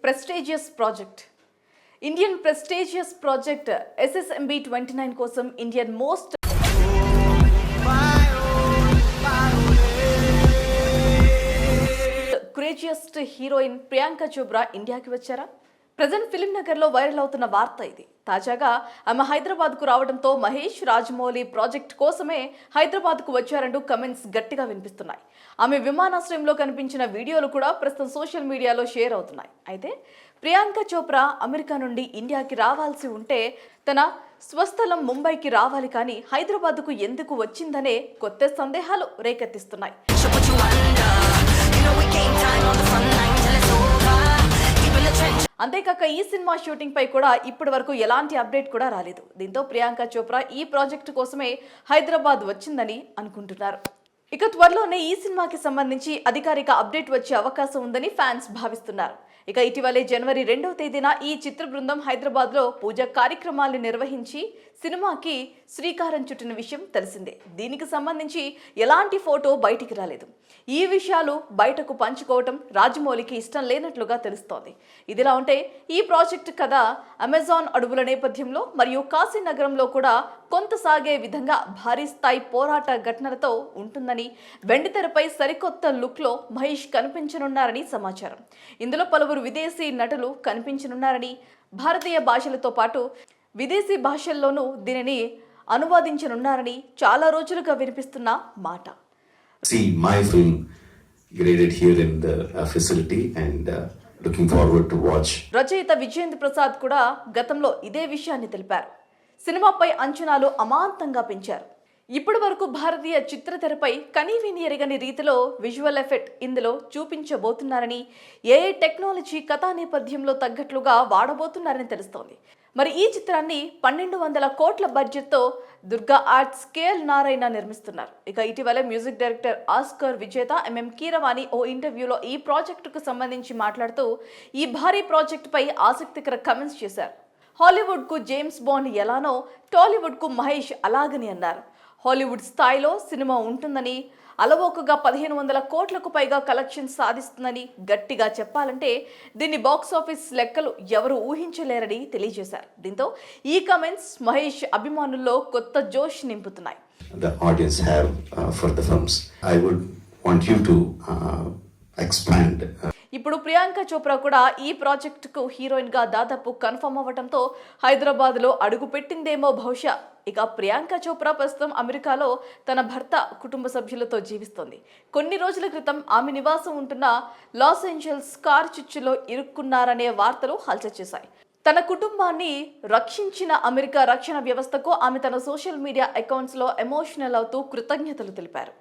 Prestigious project. Indian prestigious project SSMB-29 కోసం Indian most craziest heroine Priyanka Chopra ఇండియాకి వచ్చారా? Present film నగర్లో వైరల్ అవుతున్న వార్త ఇది. తాజాగా ఆమె హైదరాబాద్కు రావడంతో మహేష్ రాజమౌళి ప్రాజెక్ట్ కోసమే హైదరాబాద్కు వచ్చారంటూ కమెంట్స్ గట్టిగా వినిపిస్తున్నాయి. ఆమె విమానాశ్రయంలో కనిపించిన వీడియోలు కూడా ప్రస్తుతం సోషల్ మీడియాలో షేర్ అవుతున్నాయి. అయితే ప్రియాంక చోప్రా అమెరికా నుండి ఇండియాకి రావాల్సి ఉంటే తన స్వస్థలం ముంబైకి రావాలి, కానీ హైదరాబాద్కు ఎందుకు వచ్చిందనే కొత్త సందేహాలు రేకెత్తిస్తున్నాయి. అంతేకాక ఈ సినిమా షూటింగ్ పై కూడా ఇప్పటి వరకు ఎలాంటి అప్డేట్ కూడా రాలేదు. దీంతో ప్రియాంక చోప్రా ఈ ప్రాజెక్టు కోసమే హైదరాబాద్ వచ్చిందని అనుకుంటున్నారు. ఇక త్వరలోనే ఈ సినిమాకి సంబంధించి అధికారిక అప్డేట్ వచ్చే అవకాశం ఉందని ఫ్యాన్స్ భావిస్తున్నారు. ఇక ఇటీవలే జనవరి 2వ తేదీన ఈ చిత్ర బృందం హైదరాబాద్లో పూజా కార్యక్రమాలు నిర్వహించి సినిమాకి శ్రీకారం చుట్టిన విషయం తెలిసిందే. దీనికి సంబంధించి ఎలాంటి ఫోటో బయటికి రాలేదు. ఈ విషయాలు బయటకు పంచుకోవటం రాజమౌళికి ఇష్టం లేనట్లుగా తెలుస్తోంది. ఇదిలా ఉంటే ఈ ప్రాజెక్టు కథ అమెజాన్ అడవుల నేపథ్యంలో మరియు కాశీ నగరంలో కూడా కొంత సాగే విధంగా భారీ స్థాయి పోరాట ఘటనలతో ఉంటుందని, వెండితెరపై సరికొత్త లుక్లో మహేష్ కనిపించనున్నారని సమాచారం. ఇందులో పలువురు విదేశీ నటులు కనిపించనున్నారని, భారతీయ భాషలతో పాటు విదేశీ భాషల్లోనూ దీనిని అనువాదించనున్నారని చాలా రోజులుగా వినిపిస్తున్న మాట. See my film graded here in the facility and looking forward to watch. రచయిత విజయేంద్ర ప్రసాద్ కూడా గతంలో ఇదే విషయాన్ని తెలిపారు. సినిమాపై అంచనాలు అమాంతంగా పెంచారు. ఇప్పటి వరకు భారతీయ చిత్రతెరపై కనీవిని ఎరగని రీతిలో విజువల్ ఎఫెక్ట్ ఇందులో చూపించబోతున్నారని, AI టెక్నాలజీ కథా నేపథ్యంలో తగ్గట్లుగా వాడబోతున్నారని తెలుస్తోంది. మరి ఈ చిత్రాన్ని 1200 కోట్ల బడ్జెట్తో దుర్గా ఆర్ట్స్ KL నారాయణ నిర్మిస్తున్నారు. ఇక ఇటీవలే మ్యూజిక్ డైరెక్టర్ ఆస్కర్ విజేత MM కీరవాణి ఓ ఇంటర్వ్యూలో ఈ ప్రాజెక్టుకు సంబంధించి మాట్లాడుతూ ఈ భారీ ప్రాజెక్టుపై ఆసక్తికర కమెంట్స్ చేశారు. హాలీవుడ్కు జేమ్స్ బాండ్ ఎలానో టాలీవుడ్కు మహేష్ అలాగని అన్నారు. హాలీవుడ్ స్థాయిలో సినిమా ఉంటుందని, అలవోకగా 1500 కోట్లకు పైగా కలెక్షన్ సాధిస్తుందని, గట్టిగా చెప్పాలంటే దీన్ని బాక్సాఫీస్ లెక్కలు ఎవరు ఊహించలేరని తెలియజేశారు. దీంతో ఈ కమెంట్స్ మహేష్ అభిమానుల్లో కొత్త జోష్ నింపుతున్నాయి. The audience have for the films. I would want you to expand. ఇప్పుడు ప్రియాంక చోప్రా కూడా ఈ ప్రాజెక్టుకు హీరోయిన్ గా దాదాపు కన్ఫర్మ్ అవ్వడంతో హైదరాబాద్ లో అడుగు పెట్టిందేమో బహుశా. ఇక ప్రియాంక చోప్రా ప్రస్తుతం అమెరికాలో తన భర్త కుటుంబ సభ్యులతో జీవిస్తోంది. కొన్ని రోజుల క్రితం ఆమె నివాసం ఉంటున్న లాస్ ఏంజల్స్ కార్ చిచ్చులో ఇరుక్కున్నారనే వార్తలు హల్చల్ చేశాయి. తన కుటుంబాన్ని రక్షించిన అమెరికా రక్షణ వ్యవస్థకు ఆమె తన సోషల్ మీడియా అకౌంట్స్లో ఎమోషనల్ అవుతూ కృతజ్ఞతలు తెలిపారు.